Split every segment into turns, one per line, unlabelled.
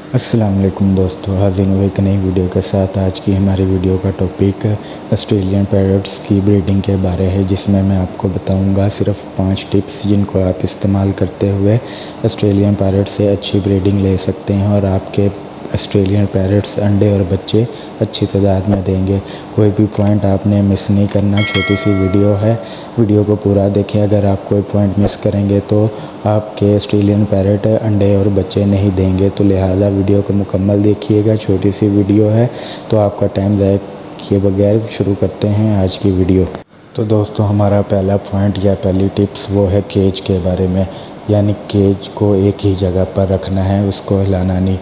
अस्सलाम वालेकुम दोस्तों, हाज़िर हूँ एक नई वीडियो के साथ। आज की हमारी वीडियो का टॉपिक ऑस्ट्रेलियन पैरट्स की ब्रीडिंग के बारे है, जिसमें मैं आपको बताऊंगा सिर्फ 5 टिप्स जिनको आप इस्तेमाल करते हुए ऑस्ट्रेलियन पैरट से अच्छी ब्रीडिंग ले सकते हैं और आपके ऑस्ट्रेलियन पैरट्स अंडे और बच्चे अच्छी तादाद में देंगे। कोई भी पॉइंट आपने मिस नहीं करना, छोटी सी वीडियो है, वीडियो को पूरा देखें। अगर आप कोई पॉइंट मिस करेंगे तो आपके ऑस्ट्रेलियन पैरट अंडे और बच्चे नहीं देंगे, तो लिहाजा वीडियो को मुकम्मल देखिएगा। छोटी सी वीडियो है तो आपका टाइम ज़ाया किए बगैर शुरू करते हैं आज की वीडियो। तो दोस्तों, हमारा पहला पॉइंट या पहली टिप्स वो है केज के बारे में, यानी केज को एक ही जगह पर रखना है, उसको हिलाना नहीं।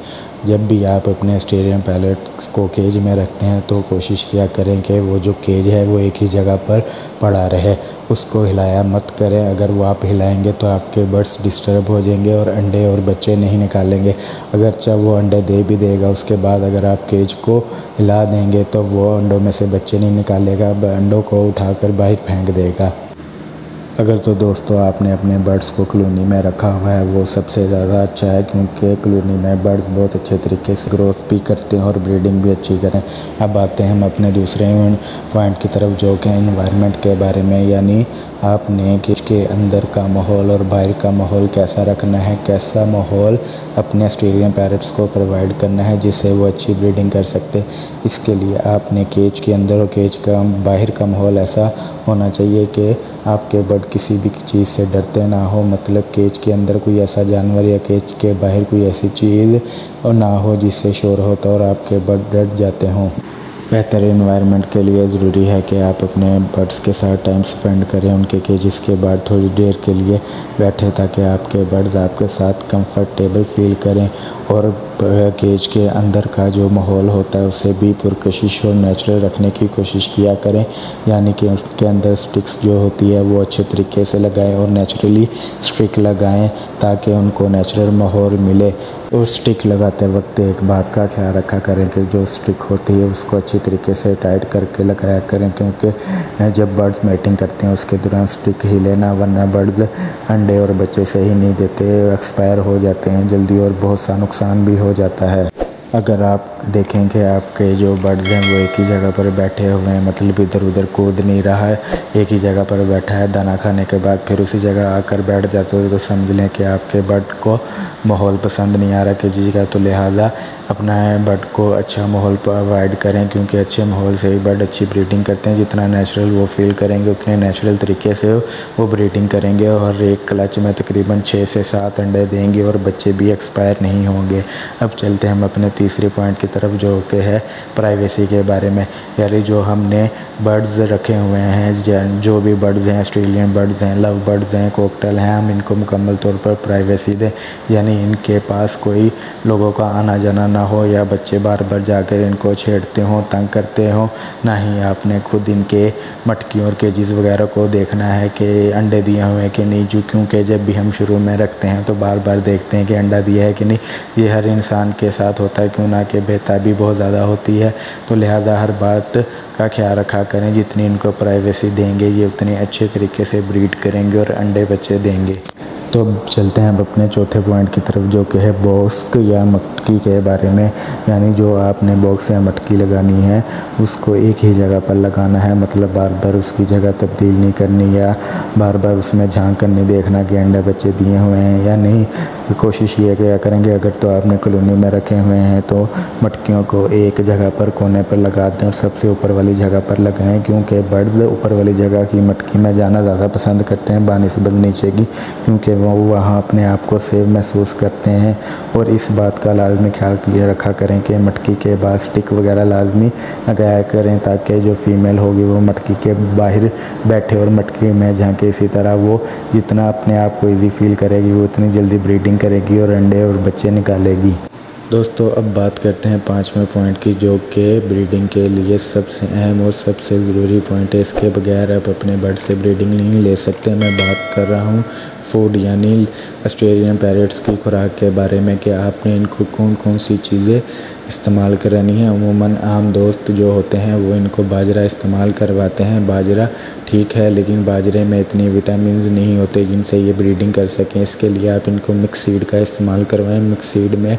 जब भी आप अपने ऑस्ट्रेलियन पैरट को केज में रखते हैं तो कोशिश किया करें कि वो जो केज है वो एक ही जगह पर पड़ा रहे, उसको हिलाया मत करें। अगर वो आप हिलाएंगे तो आपके बर्ड्स डिस्टर्ब हो जाएंगे और अंडे और बच्चे नहीं निकालेंगे। अगर चाहे वो अंडे दे भी देगा, उसके बाद अगर आप केज को हिला देंगे तो वो अंडों में से बच्चे नहीं निकालेगा, अंडों को उठाकर बाहर फेंक देगा। अगर तो दोस्तों आपने अपने बर्ड्स को कॉलोनी में रखा हुआ है, वो सबसे ज़्यादा अच्छा है, क्योंकि कॉलोनी में बर्ड्स बहुत अच्छे तरीके से ग्रोथ भी करते हैं और ब्रीडिंग भी अच्छी करें। अब आते हैं हम अपने दूसरे पॉइंट की तरफ, जो कि एनवायरनमेंट के बारे में, यानी आपने केज के अंदर का माहौल और बाहर का माहौल कैसा रखना है, कैसा माहौल अपने ऑस्ट्रेलियन पैरट्स को प्रोवाइड करना है जिससे वो अच्छी ब्रीडिंग कर सकते। इसके लिए आपने केज के अंदर और केज का बाहर का माहौल ऐसा होना चाहिए कि आपके बर्ड किसी भी चीज़ से डरते ना हो, मतलब केज के अंदर कोई ऐसा जानवर या केज के बाहर कोई ऐसी चीज़ और ना हो जिससे शोर होता और आपके बर्ड डर जाते हों। बेहतर एनवायरनमेंट के लिए ज़रूरी है कि आप अपने बर्ड्स के साथ टाइम स्पेंड करें, उनके केजेस के बाहर थोड़ी देर के लिए बैठें ताकि आपके बर्ड्स आपके साथ कंफर्टेबल फील करें। और केज के अंदर का जो माहौल होता है उसे भी पुरकशिश और नेचुरल रखने की कोशिश किया करें, यानी कि उसके अंदर स्टिक्स जो होती है वो अच्छे तरीके से लगाएं और नेचुरली स्टिक लगाएं ताकि उनको नेचुरल माहौल मिले। और स्टिक लगाते वक्त एक बात का ख्याल रखा करें कि जो स्टिक होती है उसको अच्छी तरीके से टाइट करके लगाया करें, क्योंकि जब बर्ड्स मैटिंग करते हैं उसके दौरान स्टिक हिले ना, वरना बर्ड्स अंडे और बच्चे सही नहीं देते, एक्सपायर हो जाते हैं जल्दी और बहुत सा नुकसान भी हो जाता है। अगर आप देखें कि आपके जो बर्ड्स हैं वो एक ही जगह पर बैठे हुए हैं, मतलब इधर उधर कूद नहीं रहा है, एक ही जगह पर बैठा है, दाना खाने के बाद फिर उसी जगह आकर बैठ जाते हो, तो समझ लें कि आपके बर्ड को माहौल पसंद नहीं आ रहा किसी का। तो लिहाजा अपना बर्ड को अच्छा माहौल प्रोवाइड करें, क्योंकि अच्छे माहौल से ही बर्ड अच्छी ब्रीडिंग करते हैं। जितना नेचुरल वो फील करेंगे उतने नेचुरल तरीके से वो ब्रीडिंग करेंगे और एक क्लच में तकरीबन 6 से 7 अंडे देंगे और बच्चे भी एक्सपायर नहीं होंगे। अब चलते हैं हम अपने तीसरे पॉइंट की तरफ, जो कि है प्राइवेसी के बारे में। यानी जो हमने बर्ड्स रखे हुए हैं, जो भी बर्ड्स हैं, ऑस्ट्रेलियन बर्ड्स हैं, लव बर्ड्स हैं, कॉकटेल हैं, हम इनको मुकम्मल तौर पर प्राइवेसी दें, यानी इनके पास कोई लोगों का आना जाना ना हो या बच्चे बार बार जाकर इनको छेड़ते हों, तंग करते हों। ना ही आपने खुद इनके मटकियों और केजेस वगैरह को देखना है कि अंडे दिए हुए हैं कि नहीं, जो क्योंकि जब भी हम शुरू में रखते हैं तो बार बार देखते हैं कि अंडा दिया है कि नहीं। ये हर इंसान के साथ होता है, क्यों ना कि बेताबी बहुत ज़्यादा होती है। तो लिहाजा हर बात का ख्याल रखा करें, जितनी इनको प्राइवेसी देंगे ये उतने अच्छे तरीके से ब्रीड करेंगे और अंडे बच्चे देंगे। तो अब चलते हैं अब अपने चौथे पॉइंट की तरफ, जो कि है बॉक्स या मटकी के बारे में। यानी जो आपने बॉक्स या मटकी लगानी है उसको एक ही जगह पर लगाना है, मतलब बार बार उसकी जगह तब्दील नहीं करनी या बार बार उसमें झांक कर नहीं देखना कि अंडे बच्चे दिए हुए हैं या नहीं। कोशिश ये क्या करेंगे, अगर तो आपने कॉलोनी में रखे हुए हैं तो मटकियों को एक जगह पर कोने पर लगा दें और सबसे ऊपर वाली जगह पर लगाएं, क्योंकि बर्ड्स ऊपर वाली जगह की मटकी में जाना ज़्यादा पसंद करते हैं बानिस्बत नीचे की, क्योंकि वो वहाँ अपने आप को सेफ महसूस करते हैं। और इस बात का लाजमी ख्याल ये रखा करें कि मटकी के बाद स्टिक वगैरह लाजमी लगाया करें, ताकि जो फीमेल होगी वो मटकी के बाहर बैठे और मटकी में झांके। इसी तरह वो जितना अपने आप को ईजी फील करेगी वो उतनी जल्दी ब्रीडिंग करेगी और अंडे और बच्चे निकालेगी। दोस्तों, अब बात करते हैं 5वें पॉइंट की, जो कि ब्रीडिंग के लिए सबसे अहम और सबसे ज़रूरी पॉइंट है। इसके बगैर आप अपने बर्ड से ब्रीडिंग नहीं ले सकते। मैं बात कर रहा हूँ फूड यानी ऑस्ट्रेलियन पैरट्स की खुराक के बारे में कि आपने इनको कौन कौन सी चीज़ें इस्तेमाल करनी है। अमूमन आम दोस्त जो होते हैं वो इनको बाजरा इस्तेमाल करवाते हैं। बाजरा ठीक है, लेकिन बाजरे में इतनी विटामिन्स नहीं होते जिनसे ये ब्रीडिंग कर सकें। इसके लिए आप इनको मिक्स सीड का इस्तेमाल करवाएं। मिक्स सीड में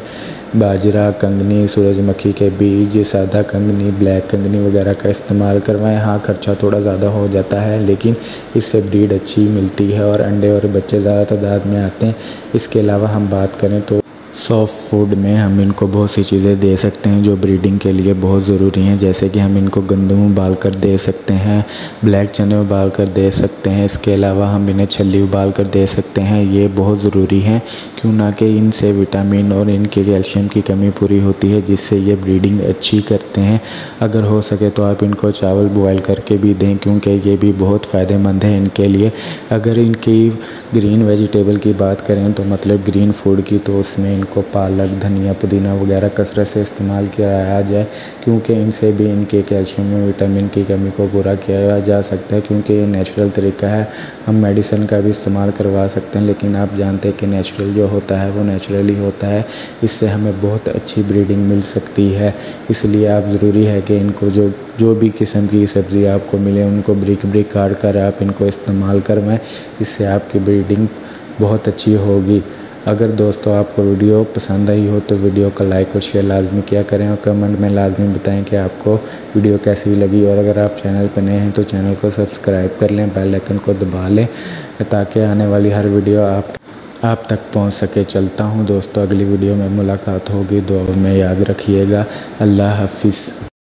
बाजरा, कंगनी, सूरजमुखी के बीज, सादा कंगनी, ब्लैक कंगनी वगैरह का इस्तेमाल करवाएं। हाँ, खर्चा थोड़ा ज़्यादा हो जाता है, लेकिन इससे ब्रीड अच्छी मिलती है और अंडे और बच्चे ज़्यादा तादाद में आते हैं। इसके अलावा हम बात करें तो सॉफ्ट फूड में हम इनको बहुत सी चीज़ें दे सकते हैं जो ब्रीडिंग के लिए बहुत ज़रूरी हैं, जैसे कि हम इनको गंदम उबाल कर दे सकते हैं, ब्लैक चने उबाल कर दे सकते हैं। इसके अलावा हम इन्हें छल्ली उबाल कर दे सकते हैं। ये बहुत ज़रूरी हैं, क्यों ना कि इनसे विटामिन और इनके कैल्शियम की कमी पूरी होती है, जिससे ये ब्रीडिंग अच्छी करते हैं। अगर हो सके तो आप इनको चावल बॉयल करके भी दें, क्योंकि ये भी बहुत फ़ायदेमंद है इनके लिए। अगर इनकी ग्रीन वेजिटेबल की बात करें तो मतलब ग्रीन फूड की, तो उसमें इनको पालक, धनिया, पुदीना वगैरह कसरत से इस्तेमाल किया जाए, क्योंकि इनसे भी इनके कैल्शियम और विटामिन की कमी को पूरा किया जा सकता है, क्योंकि ये नेचुरल तरीका है। हम मेडिसिन का भी इस्तेमाल करवा सकते हैं, लेकिन आप जानते हैं कि नेचुरल जो होता है वो नेचुरली होता है। इससे हमें बहुत अच्छी ब्रीडिंग मिल सकती है। इसलिए आप ज़रूरी है कि इनको जो भी किस्म की सब्ज़ी आपको मिले उनको ब्रिक ब्रिक काट कर आप इनको इस्तेमाल करवाएं। इससे आपकी ब्रीडिंग बहुत अच्छी होगी। अगर दोस्तों आपको वीडियो पसंद आई हो तो वीडियो का लाइक और शेयर लाजमी किया करें, और कमेंट में लाजमी बताएं कि आपको वीडियो कैसी लगी। और अगर आप चैनल पर नए हैं तो चैनल को सब्सक्राइब कर लें, बेल आइकन को दबा लें, ताकि आने वाली हर वीडियो आप तक पहुंच सके। चलता हूं दोस्तों, अगली वीडियो में मुलाकात होगी। दुआ में याद रखिएगा। अल्लाह हाफिज़।